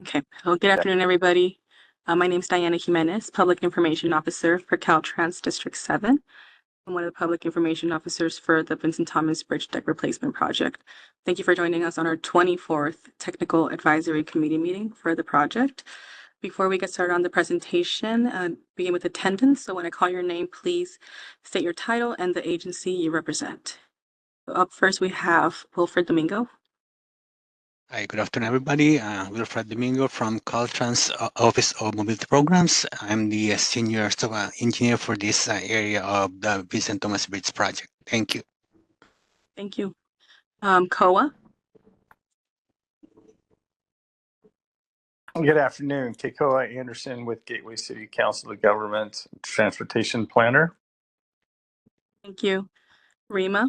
Okay. Well, good afternoon, everybody. My name is Diana Jimenez, Public Information Officer for Caltrans District 7. I'm one of the Public Information Officers for the Vincent Thomas Bridge Deck Replacement Project. Thank you for joining us on our 24th Technical Advisory Committee meeting for the project. Before we get started on the presentation, begin with attendance. So when I call your name, please state your title and the agency you represent. Up first, we have Wilfred Domingo. Hi, good afternoon, everybody. Wilfred Domingo from Caltrans Office of Mobility Programs. I'm the senior civil engineer for this area of the Vincent Thomas Bridge project. Thank you. Thank you. COA. Good afternoon. Keikoa Anderson with Gateway City Council of Government Transportation Planner. Thank you. Rima.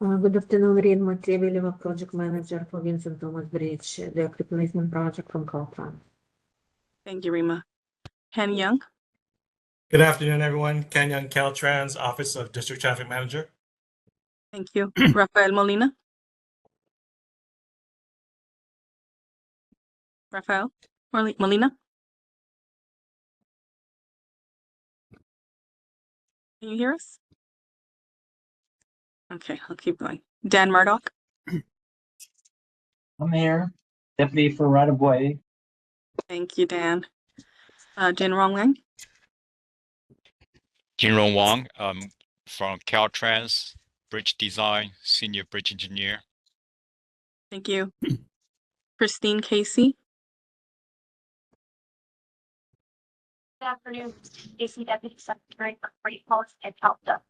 Good afternoon, Rima Matrevileva, Project Manager for Vincent Thomas Bridge, the replacement project from Caltrans. Thank you, Rima. Ken Young. Good afternoon, everyone. Ken Young, Caltrans, Office of District Traffic Manager. Thank you. Rafael Molina. Rafael Molina. Can you hear us? Okay, I'll keep going. Dan Murdoch. I'm here, deputy for right of way. Thank you, Dan. Jinrong Wang. Jinrong Wang, from Caltrans, Bridge Design, Senior Bridge Engineer. Thank you. Christine Casey. Good afternoon, Casey, Deputy Secretary for Freight Policy at CalDA.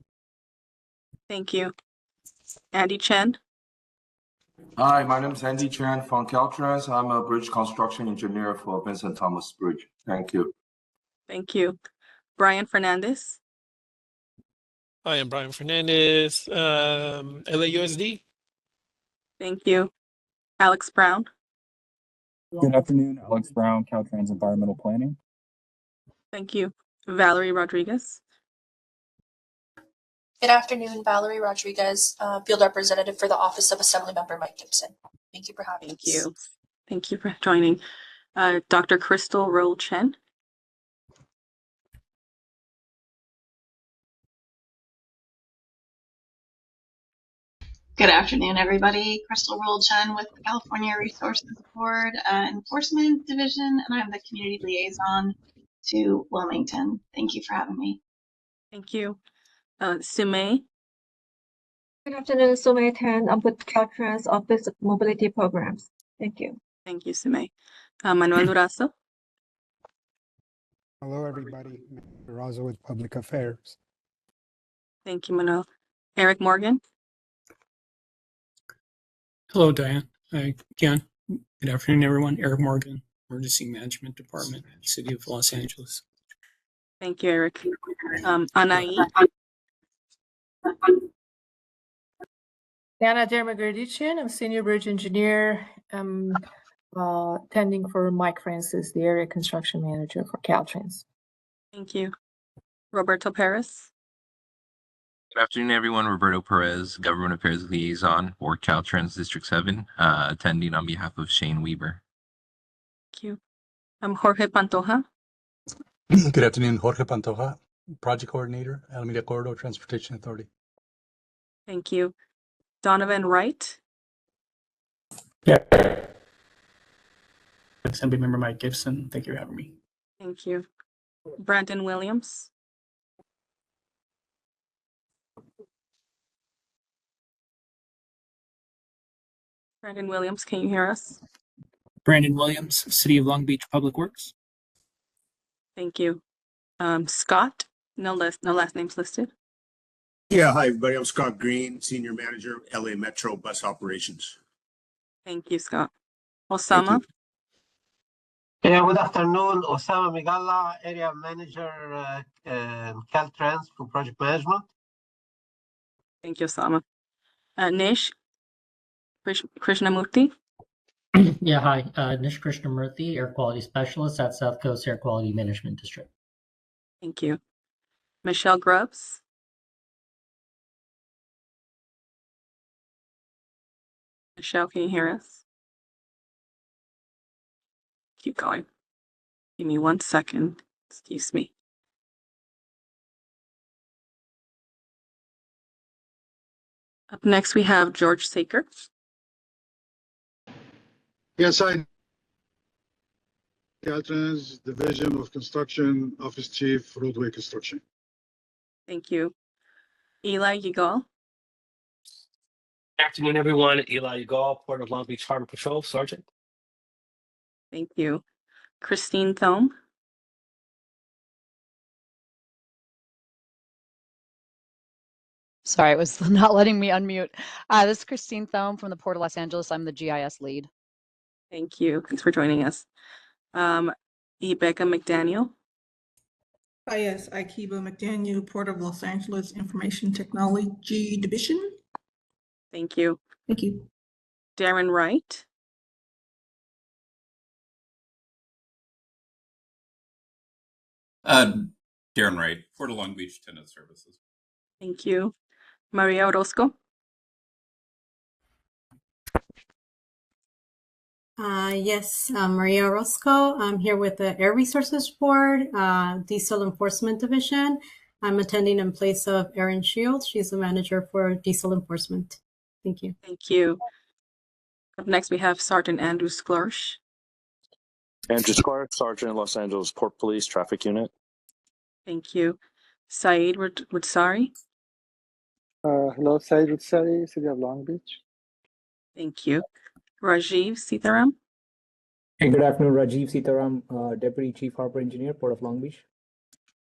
Thank you. Andy Chen. Hi, my name is Andy Chen from Caltrans. I'm a bridge construction engineer for Vincent Thomas Bridge. Thank you. Thank you. Brian Fernandez. Hi, I'm Brian Fernandez, LAUSD. Thank you. Alex Brown. Good afternoon, Alex Brown, Caltrans Environmental Planning. Thank you. Valerie Rodriguez. Good afternoon, Valerie Rodriguez, Field Representative for the Office of Assemblymember Mike Gibson. Thank you for having us. Thank you. Thank you for joining. Dr. Crystal Roll Chen. Good afternoon, everybody. Crystal Roll Chen with the California Resources Board Enforcement Division, and I'm the Community Liaison to Wilmington. Thank you for having me. Thank you. Sumay. Good afternoon, Sumay Tan. I'm with Caltrans Office of Mobility Programs. Thank you. Thank you, Sumay. Manuel Durazo. Hello, everybody. Durazo with Public Affairs. Thank you, Manuel. Eric Morgan. Hello, Diane. Hi, Ken. Good afternoon, everyone. Eric Morgan, Emergency Management Department, City of Los Angeles. Thank you, Eric. Anai. Diana Dermagerdician, I'm Senior Bridge Engineer. I'm attending for Mike Francis, the Area Construction Manager for Caltrans. Thank you. Roberto Perez. Good afternoon, everyone. Roberto Perez, Government Affairs Liaison for Caltrans District 7, attending on behalf of Shane Weaver. Thank you. I'm Jorge Pantoja. Good afternoon, Jorge Pantoja, Project Coordinator, Alameda Corridor Transportation Authority. Thank you. Donovan Wright. Yeah. Assemblymember Mike Gibson, thank you for having me. Thank you. Brandon Williams. Brandon Williams, can you hear us? Brandon Williams, City of Long Beach Public Works. Thank you. Scott, no last names listed. Yeah, hi everybody. I'm Scott Green, Senior Manager, LA Metro Bus Operations. Thank you, Scott. Osama. Yeah, good afternoon. Osama Migalla, Area Manager, Caltrans for Project Management. Thank you, Osama. Nish Krishnamurthy. Yeah, hi. Nish Krishnamurthy, Air Quality Specialist at South Coast Air Quality Management District. Thank you. Michelle Grubbs. Michelle, can you hear us? keep going. Give me 1 second. Excuse me. Up next, we have George Saker. Yes, I, Caltrans Division of Construction, Office Chief, Roadway Construction. Thank you. Eli Yigal. Good afternoon, everyone. Eli Ugal, Port of Long Beach Harbor Patrol Sergeant. Thank you. Christine Thome. Sorry, it was not letting me unmute. This is Christine Thome from the Port of Los Angeles. I'm the GIS lead. Thank you. Thanks for joining us. Rebecca McDaniel. Yes, Ikiba McDaniel, Port of Los Angeles Information Technology Division. Thank you. Thank you. Darren Wright. Darren Wright, Port of Long Beach Tenant Services. Thank you. Maria Orozco. Yes, Maria Orozco. I'm here with the Air Resources Board, Diesel Enforcement Division. I'm attending in place of Erin Shields. She's the manager for diesel enforcement. Thank you. Thank you. Up next, we have Sergeant Andrew Sklarsh. Andrew Sklarsh, Sergeant, Los Angeles Port Police Traffic Unit. Thank you. Saeed Wutsari. Hello, Saeed Wutsari, City of Long Beach. Thank you. Rajiv Sitaram. Hey, good afternoon, Rajiv Sitaram, Deputy Chief Harbor Engineer, Port of Long Beach.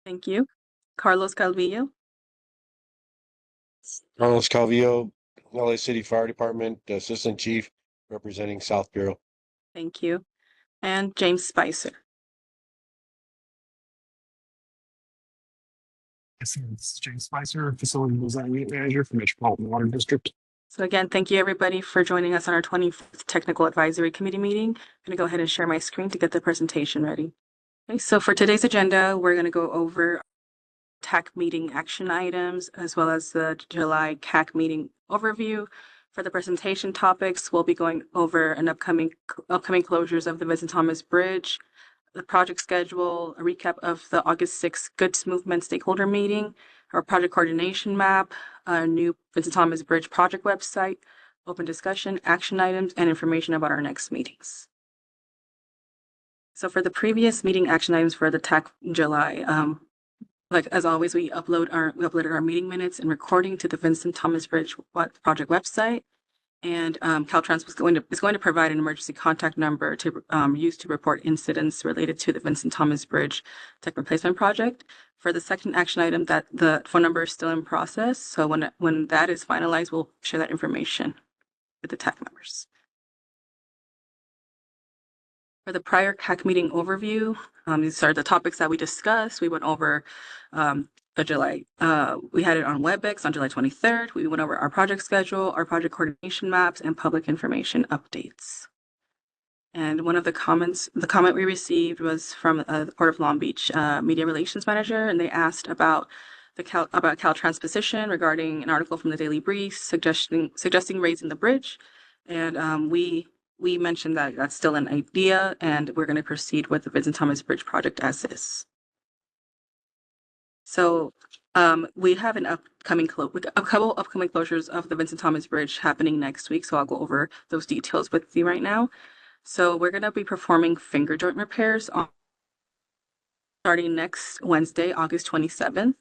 Thank you. Carlos Calvillo. Carlos Calvillo, LA City Fire Department, Assistant Chief, representing South Bureau. Thank you. And James Spicer. This is James Spicer, Facility Design Unit Manager for Metropolitan Water District. So again, thank you everybody for joining us on our 25th Technical Advisory Committee meeting. I'm going to go ahead and share my screen to get the presentation ready. Okay, so for today's agenda, we're going to go over TAC meeting action items, as well as the July CAC meeting overview. For the presentation topics, we'll be going over an upcoming closures of the Vincent Thomas Bridge, the project schedule, a recap of the August 6th Goods Movement stakeholder meeting, our project coordination map, a new Vincent Thomas Bridge project website, open discussion, action items, and information about our next meetings. So for the previous meeting action items for the TAC in July, like as always, we uploaded our meeting minutes and recording to the Vincent Thomas Bridge project website. And Caltrans is going to provide an emergency contact number to use to report incidents related to the Vincent Thomas Bridge tech replacement project. For the second action item, that the phone number is still in process. So when that is finalized, we'll share that information with the TAC members. For the prior CAC meeting overview, these are the topics that we discussed. We went over the July, we had it on WebEx on July 23rd. We went over our project schedule, our project coordination maps, and public information updates. And one of the comment we received was from the Port of Long Beach Media Relations Manager, and they asked about Caltrans' position regarding an article from the Daily Brief suggesting raising the bridge. And we mentioned that that's still an idea, and we're going to proceed with the Vincent Thomas Bridge project as is. So we have a couple upcoming closures of the Vincent Thomas Bridge happening next week. So I'll go over those details with you right now. So we're going to be performing finger joint repairs starting next Wednesday, August 27th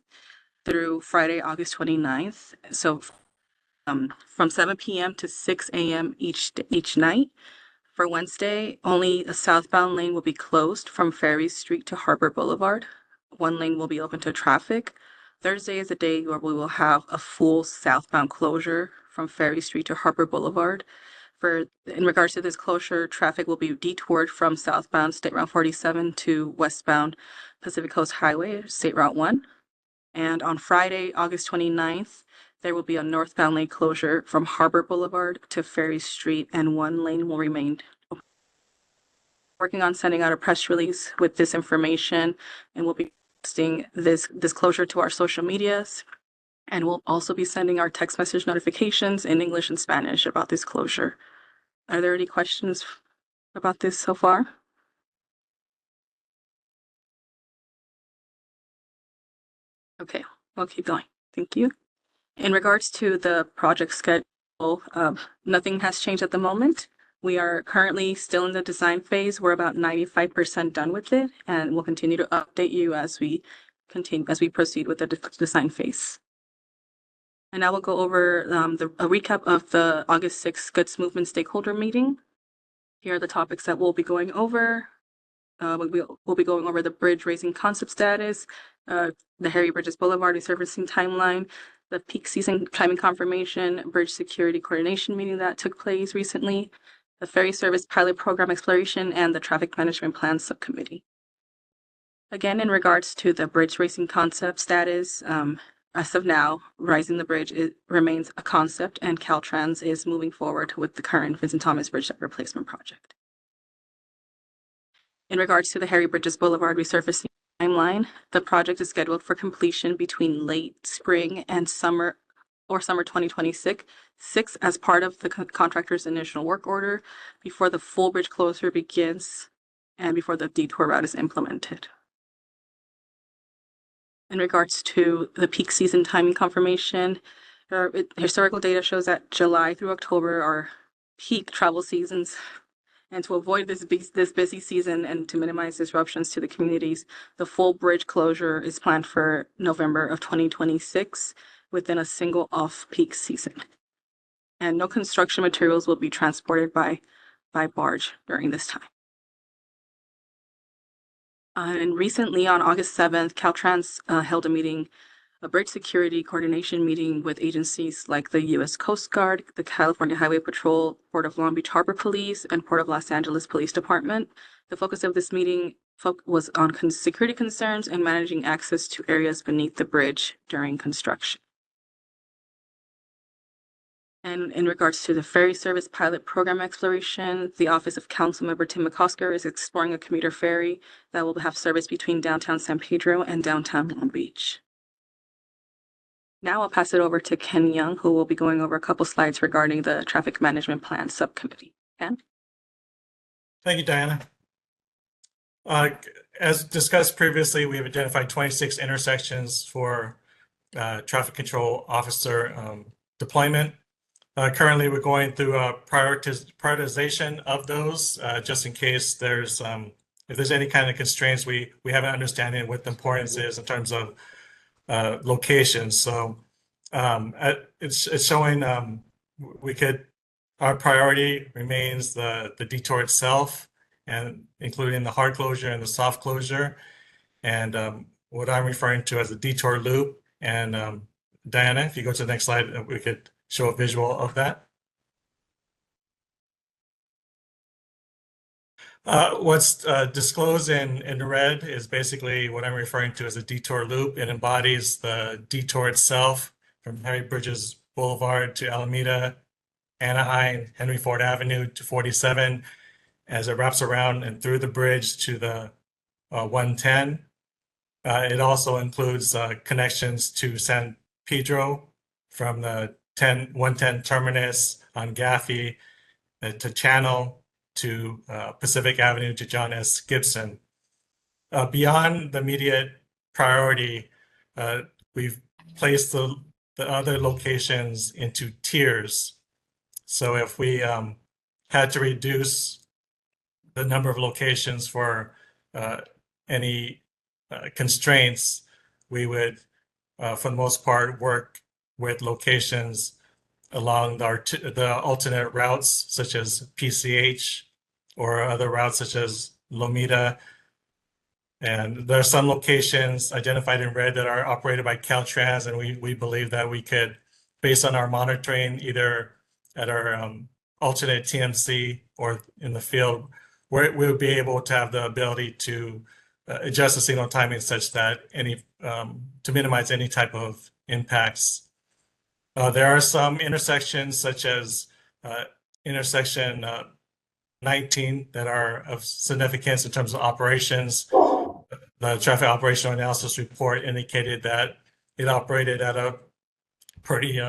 through Friday, August 29th. So from 7 p.m. to 6 a.m. each night. For Wednesday, only a southbound lane will be closed from Ferry Street to Harbor Boulevard. One lane will be open to traffic. Thursday is a day where we will have a full southbound closure from Ferry Street to Harbor Boulevard. In regards to this closure, traffic will be detoured from southbound State Route 47 to westbound Pacific Coast Highway, State Route 1. And on Friday, August 29th, there will be a northbound lane closure from Harbor Boulevard to Ferry Street, and one lane will remain open. Working on sending out a press release with this information, and we'll be posting this closure to our social medias. And we'll also be sending our text message notifications in English and Spanish about this closure. Are there any questions about this so far? Okay, we'll keep going. Thank you. In regards to the project schedule, nothing has changed at the moment. We are currently still in the design phase. We're about 95% done with it, and we'll continue to update you as we proceed with the design phase. And now we'll go over a recap of the August 6th Goods Movement stakeholder meeting. Here are the topics that we'll be going over. We'll be going over the bridge raising concept status, the Harry Bridges Boulevard resurfacing timeline, the peak season timing confirmation, bridge security coordination meeting that took place recently, the ferry service pilot program exploration, and the traffic management plan subcommittee. Again, in regards to the bridge racing concept status, as of now, Rising the Bridge remains a concept, and Caltrans is moving forward with the current Vincent Thomas Bridge replacement project. In regards to the Harry Bridges Boulevard resurfacing timeline, the project is scheduled for completion between late spring and summer 2026 as part of the contractor's initial work order before the full bridge closure begins and before the detour route is implemented. In regards to the peak season timing confirmation, historical data shows that July through October are peak travel seasons. And to avoid this busy season and to minimize disruptions to the communities, the full bridge closure is planned for November of 2026 within a single off-peak season. And no construction materials will be transported by barge during this time. And recently, on August 7th, Caltrans held a bridge security coordination meeting with agencies like the U.S. Coast Guard, the California Highway Patrol, Port of Long Beach Harbor Police, and Port of Los Angeles Police Department. The focus of this meeting was on security concerns and managing access to areas beneath the bridge during construction. And in regards to the ferry service pilot program exploration, the Office of Councilmember Tim McCosker is exploring a commuter ferry that will have service between downtown San Pedro and downtown Long Beach. Now I'll pass it over to Ken Young, who will be going over a couple slides regarding the Traffic Management Plan Subcommittee. Ken? Thank you, Diana. As discussed previously, we have identified 26 intersections for traffic control officer deployment. Currently, we're going through a prioritization of those, just in case there's if there's any kind of constraints, we have an understanding of what the importance is in terms of locations. So it's showing our priority remains the detour itself, and including the hard closure and the soft closure, and what I'm referring to as the detour loop. And Diana, if you go to the next slide, we could show a visual of that. What's disclosed in red is basically what I'm referring to as a detour loop. It embodies the detour itself from Harry Bridges Boulevard to Alameda, Anaheim, Henry Ford Avenue to 47, as it wraps around and through the bridge to the 110. It also includes connections to San Pedro from the 110 terminus on Gaffey to Channel to Pacific Avenue to John S. Gibson. Beyond the immediate priority, we've placed the other locations into tiers. So if we had to reduce the number of locations for any constraints, we would, for the most part, work with locations along the alternate routes, such as PCH, or other routes such as Lomita. And there are some locations identified in red that are operated by Caltrans, and we believe that we could, based on our monitoring, either at our alternate TMC or in the field, we'll be able to have the ability to adjust the signal timing such that to minimize any type of impacts. There are some intersections, such as intersection 19, that are of significance in terms of operations. The traffic operational analysis report indicated that it operated at a pretty,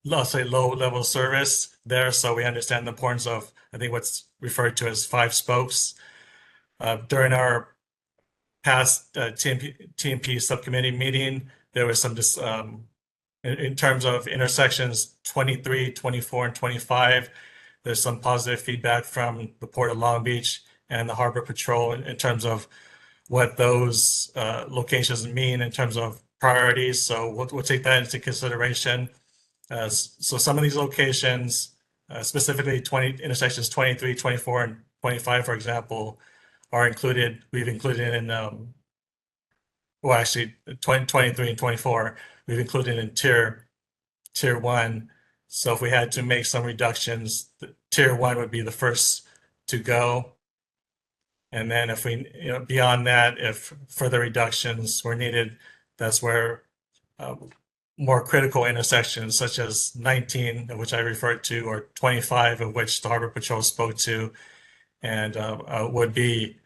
let's say, low level service there. So we understand the importance of, I think, what's referred to as 5 spokes. During our past TMP subcommittee meeting, there was some in terms of intersections 23, 24, and 25. There's some positive feedback from the Port of Long Beach and the Harbor Patrol in terms of what those locations mean in terms of priorities. So we'll take that into consideration. So some of these locations, specifically intersections 23, 24, and 25, for example, are included. We've included in, well, actually 23 and 24, we've included in tier 1. So if we had to make some reductions, tier 1 would be the first to go. And then if we, beyond that, if further reductions were needed, that's where more critical intersections such as 19, of which I referred to, or 25, of which the Harbor Patrol spoke to, and would be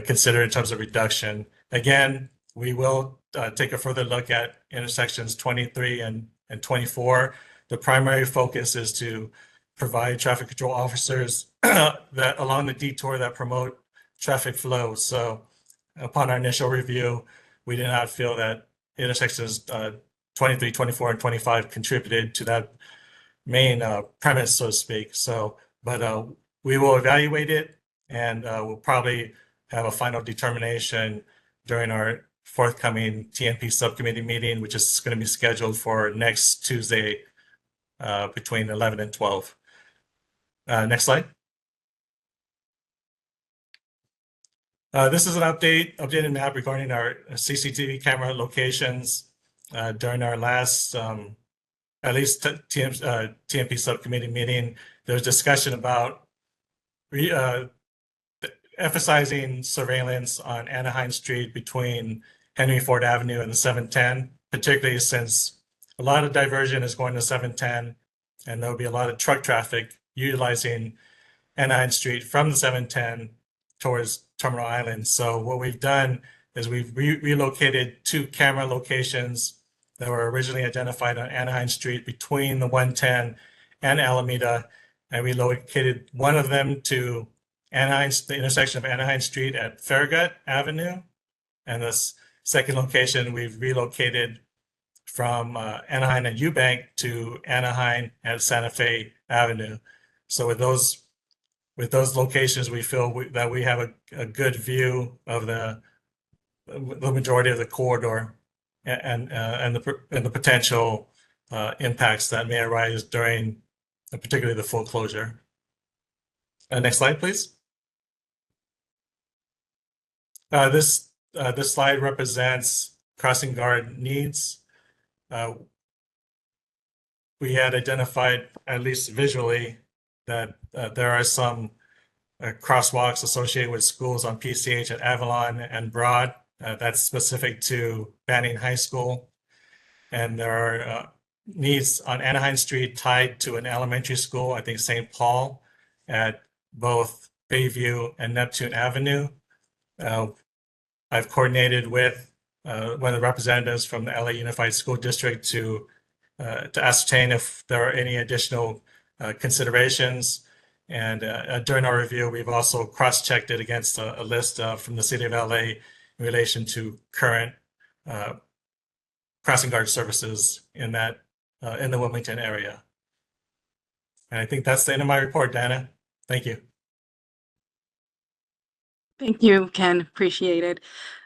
considered in terms of reduction. Again, we will take a further look at intersections 23 and 24. The primary focus is to provide traffic control officers that along the detour that promote traffic flow. So upon our initial review, we did not feel that intersections 23, 24, and 25 contributed to that main premise, so to speak. So, but we will evaluate it, and we'll probably have a final determination during our forthcoming TNP subcommittee meeting, which is going to be scheduled for next Tuesday between 11 and 12. Next slide. This is an updated map regarding our CCTV camera locations. During our last, at least TMP subcommittee meeting, there was discussion about emphasizing surveillance on Anaheim Street between Henry Ford Avenue and the 710, particularly since a lot of diversion is going to 710, and there'll be a lot of truck traffic utilizing Anaheim Street from the 710 towards Terminal Island. So what we've done is we've relocated 2 camera locations that were originally identified on Anaheim Street between the 110 and Alameda, and we located one of them to the intersection of Anaheim Street at Farragut Avenue, and this second location we've relocated from Anaheim and Eubank to Anaheim at Santa Fe Avenue. So with those locations, we feel that we have a good view of the majority of the corridor and the potential impacts that may arise during particularly the full closure. Next slide, please. This slide represents crossing guard needs. We had identified, at least visually, that there are some crosswalks associated with schools on PCH at Avalon and Broad. That's specific to Banning High School. And there are needs on Anaheim Street tied to an elementary school, I think St. Paul, at both Bayview and Neptune Avenue. I've coordinated with one of the representatives from the LA Unified School District to ascertain if there are any additional considerations. And during our review, we've also cross-checked it against a list from the city of LA in relation to current crossing guard services in the Wilmington area. And I think that's the end of my report, Dana. Thank you. Thank you, Ken. Appreciate it.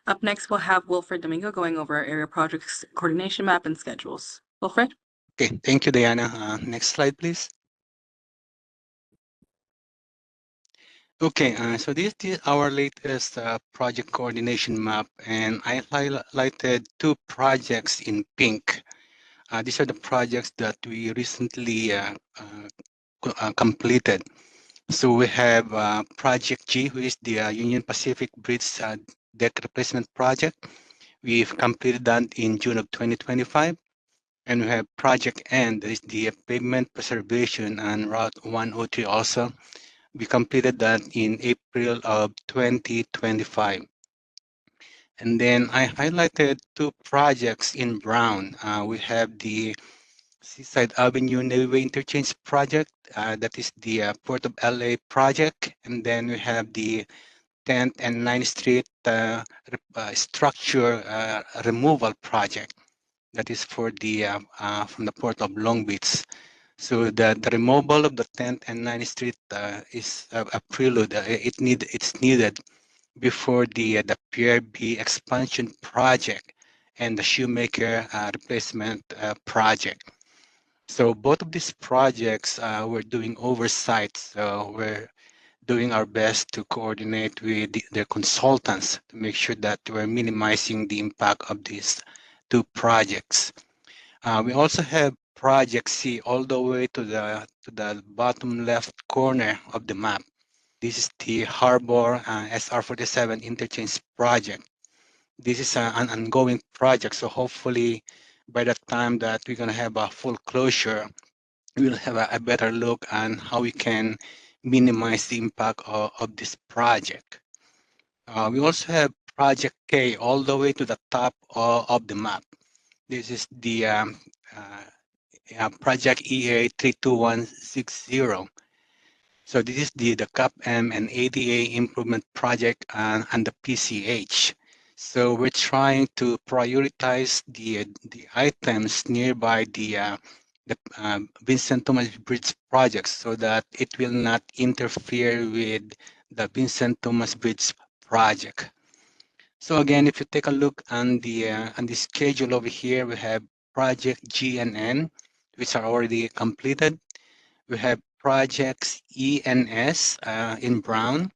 Up next, we'll have Wilfred Domingo going over our area projects coordination map and schedules. Wilfred? Okay, thank you, Diana. Next slide, please. Okay, so this is our latest project coordination map, and I highlighted 2 projects in pink. These are the projects that we recently completed. So we have Project G, which is the Union Pacific Bridge Deck Replacement Project. We've completed that in June of 2025. And we have Project N, that is the pavement preservation on Route 103 also. We completed that in April of 2025. And then I highlighted 2 projects in brown. We have the Seaside Avenue Navy Interchange project, that is the Port of LA project. And then we have the 10th and 9th Street structure removal project that is for the from the Port of Long Beach. So the removal of the 10th and 9th Street is a prelude. It's needed before the PRB expansion project and the Shoemaker replacement project. So both of these projects we're doing oversight. So we're doing our best to coordinate with the consultants to make sure that we're minimizing the impact of these two projects. We also have Project C all the way to the bottom left corner of the map. This is the Harbor SR47 interchange project. This is an ongoing project, so hopefully by the time that we're going to have a full closure, we'll have a better look on how we can minimize the impact of this project. We also have Project K all the way to the top of the map. This is the Project EA 32160. So this is the CAPM and ADA improvement project and the PCH. So we're trying to prioritize the items nearby the Vincent Thomas Bridge project so that it will not interfere with the Vincent Thomas Bridge project. So again, if you take a look on the schedule over here, we have Project G and N, which are already completed. We have projects E and S in brown.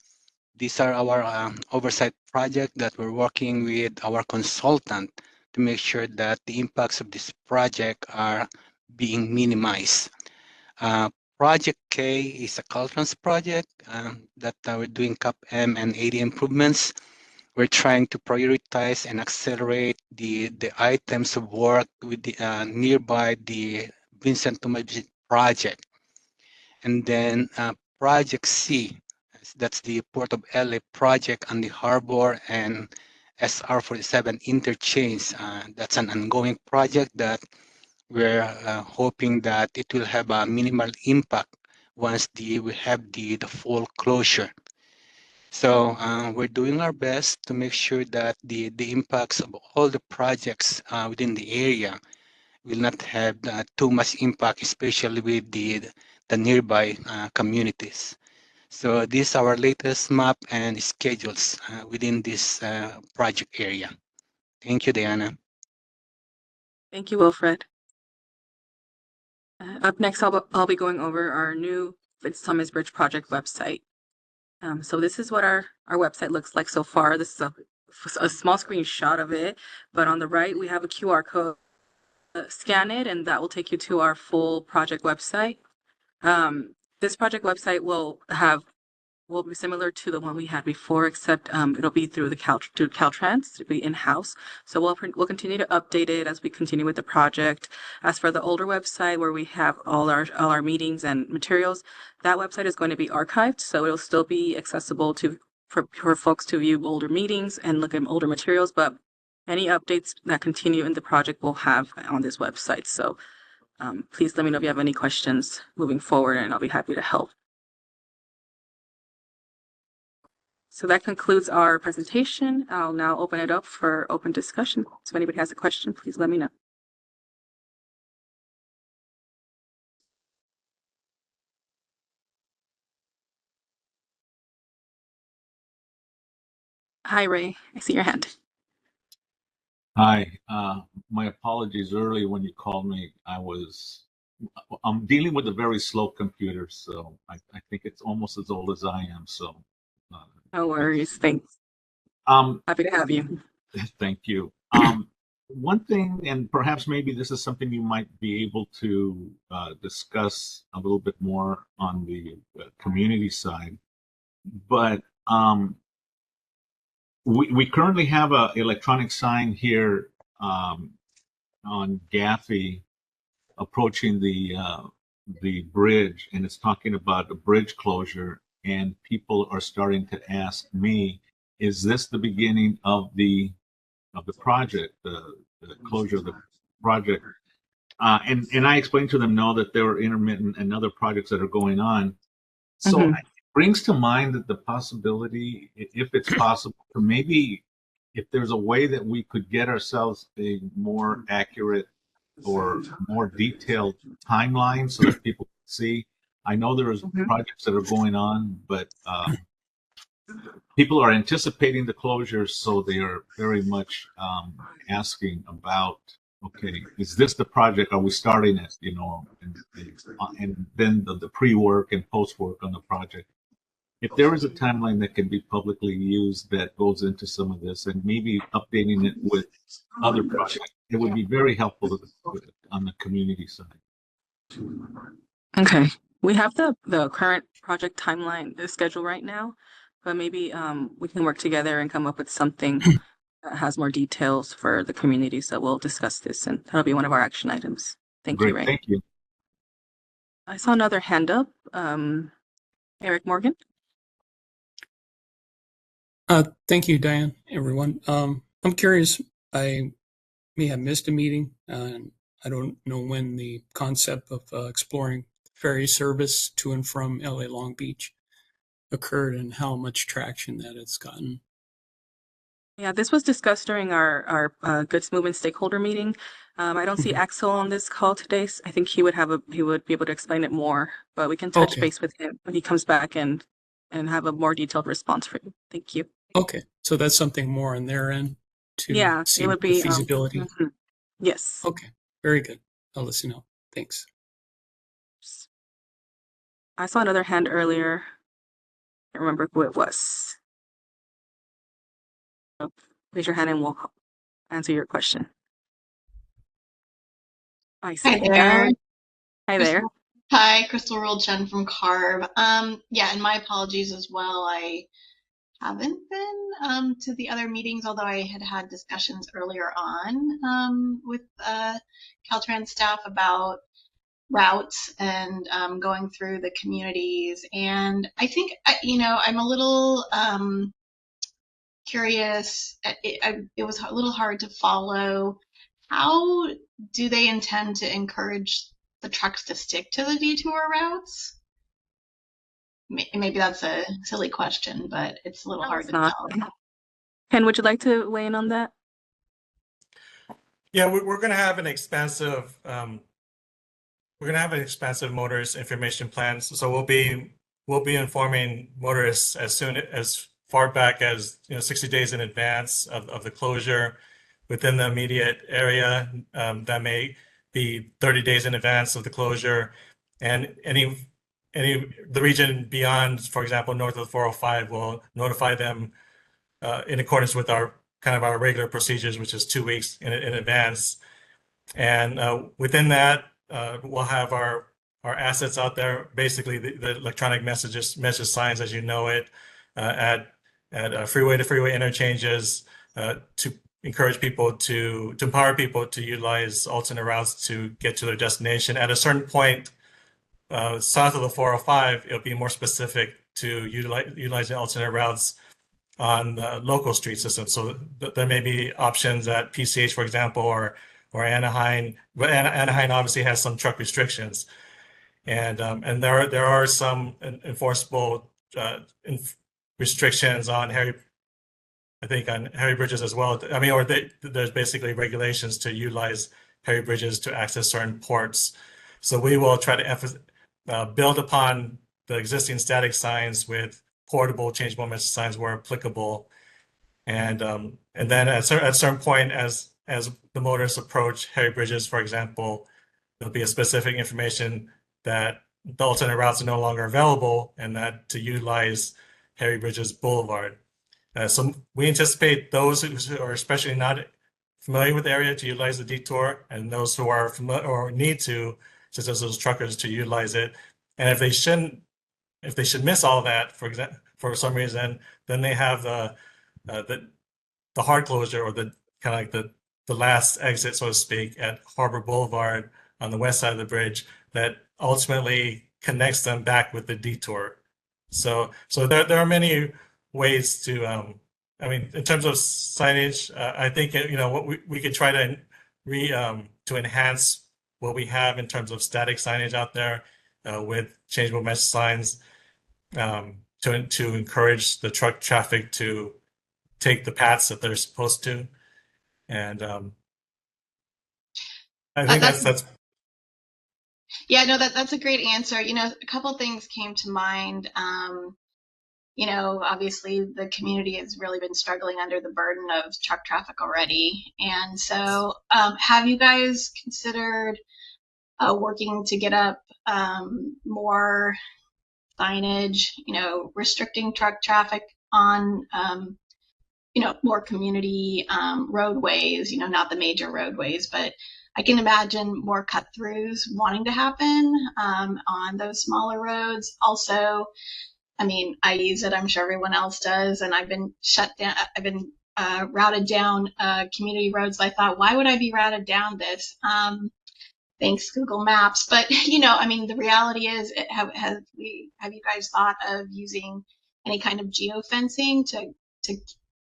These are our oversight project that we're working with our consultant to make sure that the impacts of this project are being minimized. Project K is a Caltrans project that we're doing CAPM and AD improvements. We're trying to prioritize and accelerate the items of work with the nearby the Vincent Thomas project. And then Project C, that's the Port of LA project on the harbor and SR47 interchange. That's an ongoing project that we're hoping that it will have a minimal impact once we have the full closure. So we're doing our best to make sure that the impacts of all the projects within the area will not have too much impact, especially with the nearby communities. So this is our latest map and schedules within this project area. Thank you, Diana. Thank you, Wilfred. Up next, I'll be going over our new Vincent Thomas Bridge project website. So this is what our website looks like so far. This is a small screenshot of it, but on the right, we have a QR code. Scan it, and that will take you to our full project website. This project website will be similar to the one we had before, except it'll be through Caltrans, it'll be in-house. So we'll continue to update it as we continue with the project. As for the older website where we have all our meetings and materials, that website is going to be archived, so it'll still be accessible for folks to view older meetings and look at older materials, but any updates that continue in the project we'll have on this website. So please let me know if you have any questions moving forward, and I'll be happy to help. So that concludes our presentation. I'll now open it up for open discussion. So if anybody has a question, please let me know. Hi, Ray. I see your hand. Hi, my apologies earlier when you called me. I'm dealing with a very slow computer, so I think it's almost as old as I am. So no worries. Thanks. Happy to have you. Thank you. One thing, and perhaps maybe this is something you might be able to discuss a little bit more on the community side, but we currently have an electronic sign here on Gaffey approaching the bridge, and it's talking about a bridge closure, and people are starting to ask me, is this the beginning of the project, the closure of the project? And I explained to them, no, that there are intermittent and other projects that are going on. So brings to mind that the possibility, if it's possible, to maybe if there's a way that we could get ourselves a more accurate or more detailed timeline so that people can see. I know there's projects that are going on, but people are anticipating the closures, so they are very much asking about, okay, is this the project? Are we starting it? You know, and then the pre-work and post-work on the project. If there is a timeline that can be publicly used that goes into some of this, and maybe updating it with other projects, it would be very helpful on the community side. Okay, we have the current project timeline, the schedule right now, but maybe we can work together and come up with something that has more details for the community. So we'll discuss this, and that'll be one of our action items. Thank Great, you, Ray. thank you. I saw another hand up. Eric Morgan. Thank you, Diane, everyone. I'm curious, I may have missed a meeting, and I don't know when the concept of exploring ferry service to and from LA Long Beach occurred and how much traction that it's gotten. Yeah, this was discussed during our goods movement stakeholder meeting. I don't see Axel on this call today. I think he would be able to explain it more, but we can touch base with him when he comes back and have a more detailed response for you. Thank you. Okay, so that's something more on their end to see it would the be feasibility. Yes. Okay, very good. I'll listen out. Thanks. I saw another hand earlier. I can't remember who it was. Raise your hand and we'll answer your question. I see. Hi there. Hi there. Hi, Crystal Roll Chen from CARB. Yeah, and my apologies as well. I haven't been to the other meetings, although I had discussions earlier on with Caltrans staff about routes and going through the communities. And I think, I'm a little curious. It was a little hard to follow. How do they intend to encourage the trucks to stick to the detour routes? Maybe that's a silly question, but it's a little hard to tell. Ken, would you like to weigh in on that? Yeah, we're going to have an expansive motorist information plan. So we'll be informing motorists as far back as 60 days in advance of the closure within the immediate area. That may be 30 days in advance of the closure, and the region beyond, for example, north of the 405, will notify them in accordance with our regular procedures, which is 2 weeks in advance. And within that, we'll have our assets out there, basically the electronic message signs as you know it, at freeway to freeway interchanges, to encourage people to empower people to utilize alternate routes to get to their destination. At a certain point, south of the 405, it'll be more specific to utilizing alternate routes on the local street system. So there may be options at PCH, for example, or Anaheim. But Anaheim obviously has some truck restrictions, and there are some enforceable restrictions on Harry Bridges as well. I mean, there's basically regulations to utilize Harry Bridges to access certain ports. So we will try to build upon the existing static signs with portable changeable message signs where applicable, and then at a certain point, as the motorists approach Harry Bridges, for example, there'll be a specific information that the alternate routes are no longer available, and that to utilize Harry Bridges Boulevard. So we anticipate those who are especially not familiar with the area to utilize the detour, and those who are familiar or need to, such as those truckers, to utilize it. And if they should miss all that, for example, for some reason, then they have the hard closure, or the kind of like the last exit, so to speak, at Harbor Boulevard on the west side of the bridge, that ultimately connects them back with the detour. So there are many ways to, I mean, in terms of signage, I think what we could try to to enhance what we have in terms of static signage out there with changeable message signs. to encourage the truck traffic to take the paths that they're supposed to. And I think that's Yeah, no, that's a great answer. You know, a couple things came to mind. You know, obviously the community has really been struggling under the burden of truck traffic already. And so have you guys considered working to get up more signage, you know, restricting truck traffic on, you know, more community roadways, you know, not the major roadways, but I can imagine more cut-throughs wanting to happen on those smaller roads. Also, I mean, I use it, I'm sure everyone else does, and I've been shut down, I've been routed down community roads. I thought, why would I be routed down this? Thanks Google Maps. But, you know, I mean, the reality is, have you guys thought of using any kind of geofencing to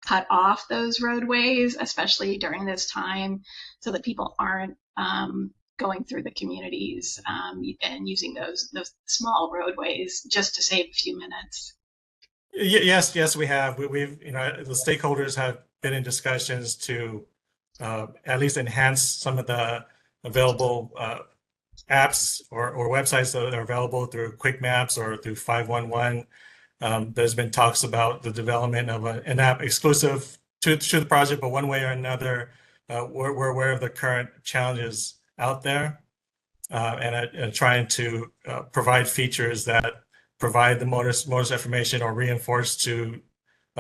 cut off those roadways, especially during this time, so that people aren't going through the communities and using those small roadways just to save a few minutes? Yes, we have. We've, you know, the stakeholders have been in discussions to at least enhance some of the available apps or websites that are available through Quick Maps or through 511. There's been talks about the development of an app exclusive to the project, but one way or another, we're aware of the current challenges out there and trying to provide features that provide the motorist information or reinforce to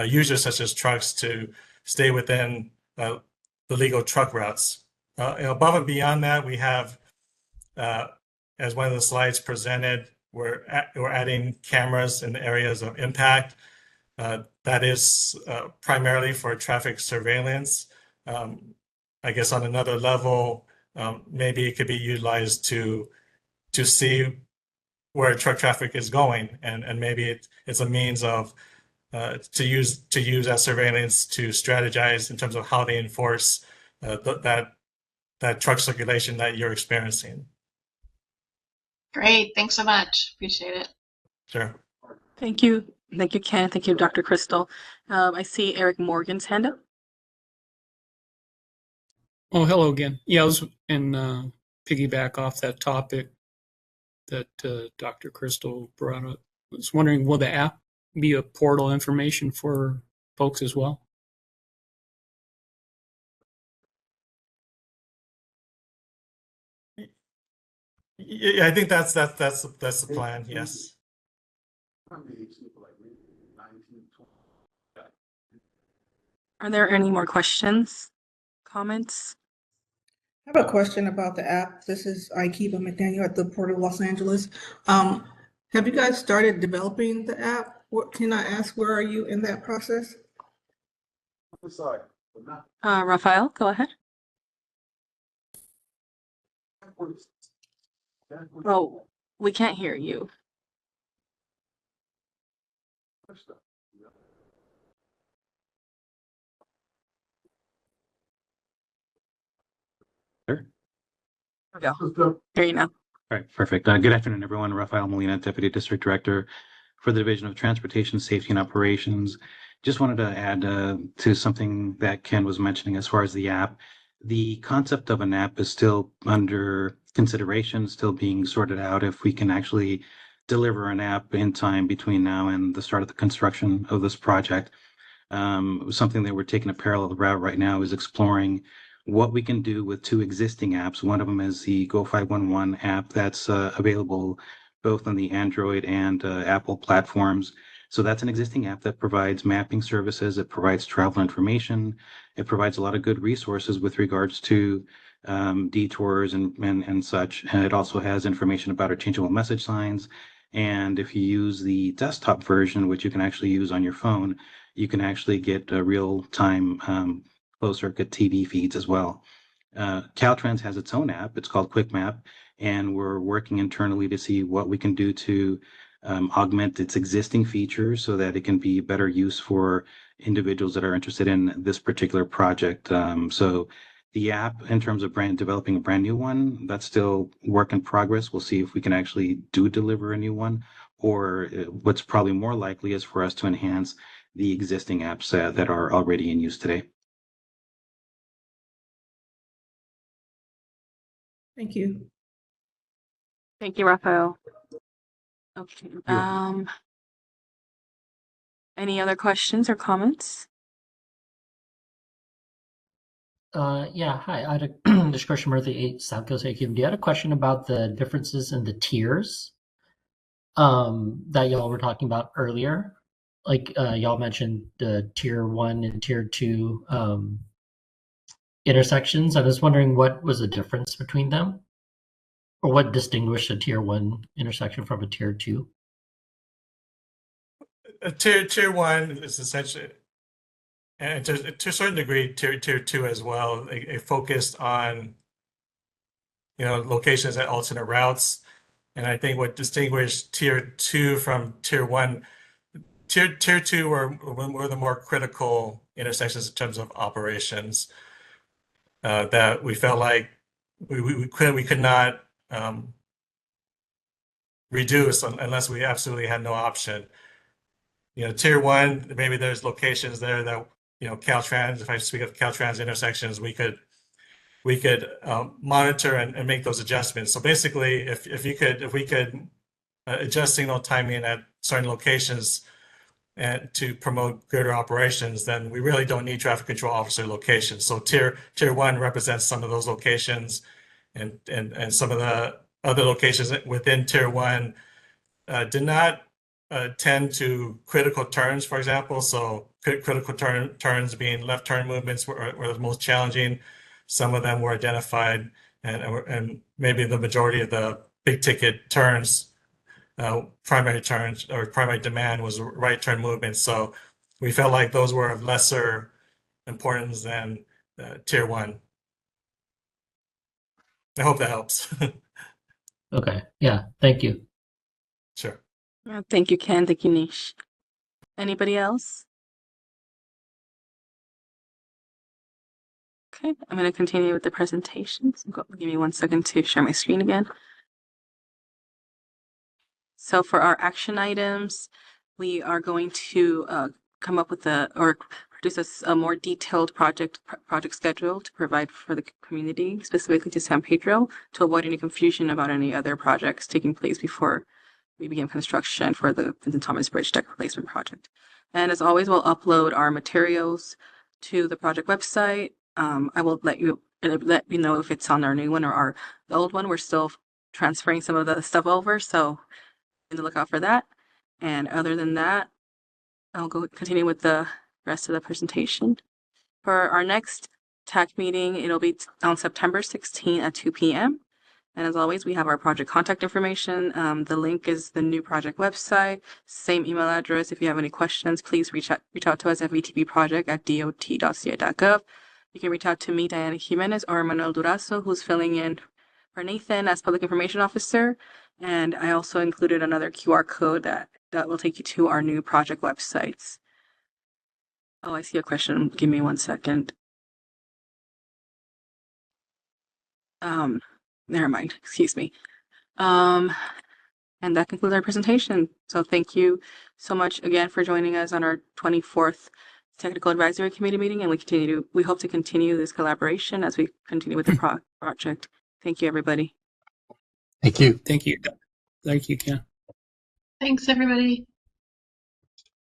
users such as trucks to stay within the legal truck routes. Above and beyond that, we have, as one of the slides presented, we're adding cameras in the areas of impact. That is primarily for traffic surveillance. I guess on another level, maybe it could be utilized to see where truck traffic is going, and maybe it's a means of to use that surveillance to strategize in terms of how they enforce that truck circulation that you're experiencing. Great, thanks so much. Appreciate it. Sure. Thank you, Ken. Thank you, Dr. Crystal. I see Eric Morgan's hand up. Oh, hello again. Yeah, I was in piggyback off that topic that Dr. Crystal brought up. I was wondering, will the app be a portal information for folks as well? Yeah, I think that's the plan. Yes. Are there any more questions, comments? I have a question about the app. This is Aikiba McDaniel at the Port of Los Angeles. Have you guys started developing the app? What can I ask? Where are you in that process? Rafael, go ahead. Oh, we can't hear you. There we go. Hear you now. All right, perfect. Good afternoon, everyone. Rafael Molina, Deputy District Director for the Division of Transportation, Safety, and Operations. Just wanted to add to something that Ken was mentioning as far as the app. The concept of an app is still under consideration, still being sorted out if we can actually deliver an app in time between now and the start of the construction of this project. Something that we're taking a parallel route right now is exploring what we can do with two existing apps. One of them is the Go 511 app that's available both on the Android and Apple platforms. So that's an existing app that provides mapping services. It provides travel information. It provides a lot of good resources with regards to detours and such. And it also has information about our changeable message signs. And if you use the desktop version, which you can actually use on your phone, you can actually get real-time closed circuit TV feeds as well. Caltrans has its own app. It's called Quick Map, and we're working internally to see what we can do to augment its existing features so that it can be better use for individuals that are interested in this particular project. So the app, in terms of developing a brand new one, that's still work in progress. We'll see if we can actually deliver a new one, or what's probably more likely is for us to enhance the existing apps that are already in use today. Thank you. Thank you, Rafael. Okay. Any other questions or comments? Yeah, hi. I had a Krishna Murthy, 8 South Coast AQMD. I had a question about the differences in the tiers that y'all were talking about earlier. Like y'all mentioned the tier 1 and tier 2 intersections. I was wondering what was the difference between them, or what distinguished a tier 1 intersection from a tier 2? Tier 1 is essentially, and to a certain degree, tier 2 as well. It focused on, locations at alternate routes. And I think what distinguished tier 2 from tier 1, tier 2 were the more critical intersections in terms of operations that we felt like we could not reduce unless we absolutely had no option. Tier 1, maybe there's locations there that, Caltrans, if I speak of Caltrans intersections, we could monitor and make those adjustments. So basically, if we could adjust signal timing at certain locations and to promote greater operations, then we really don't need traffic control officer locations. So tier 1 represents some of those locations, and some of the other locations within tier 1 did not tend to critical turns, for example. So critical turns being left turn movements were the most challenging. Some of them were identified, and maybe the majority of the big ticket turns, primary turns or primary demand was right turn movements. So we felt like those were of lesser importance than tier 1. I hope that helps. Okay, yeah, thank you. Sure. Thank you, Ken. Thank you, Nish. Anybody else? Okay, I'm going to continue with the presentations. Give me 1 second to share my screen again. So for our action items, we are going to come up with produce a more detailed project schedule to provide for the community, specifically to San Pedro, to avoid any confusion about any other projects taking place before we begin construction for the Vincent Thomas Bridge deck replacement project. And as always, we'll upload our materials to the project website. I will let you know if it's on our new one or the old one. We're still transferring some of the stuff over, so be on the lookout for that. And other than that, I'll continue with the rest of the presentation. For our next TAC meeting, it'll be on September 16 at 2 p.m. And as always, we have our project contact information. The link is the new project website, same email address. If you have any questions, please reach out to us at vtbproject@dot.ca.gov. You can reach out to me, Diana Jimenez, or Manuel Durazo, who's filling in for Nathan as Public Information Officer. And I also included another QR code that will take you to our new project websites. Oh, I see a question. Give me 1 second. Never mind. Excuse me. And that concludes our presentation. So thank you so much again for joining us on our 24th Technical Advisory Committee meeting, and we hope to continue this collaboration as we continue with the project. Thank you, everybody. Thank you. Thank you. Thank you, Ken. Thanks, everybody.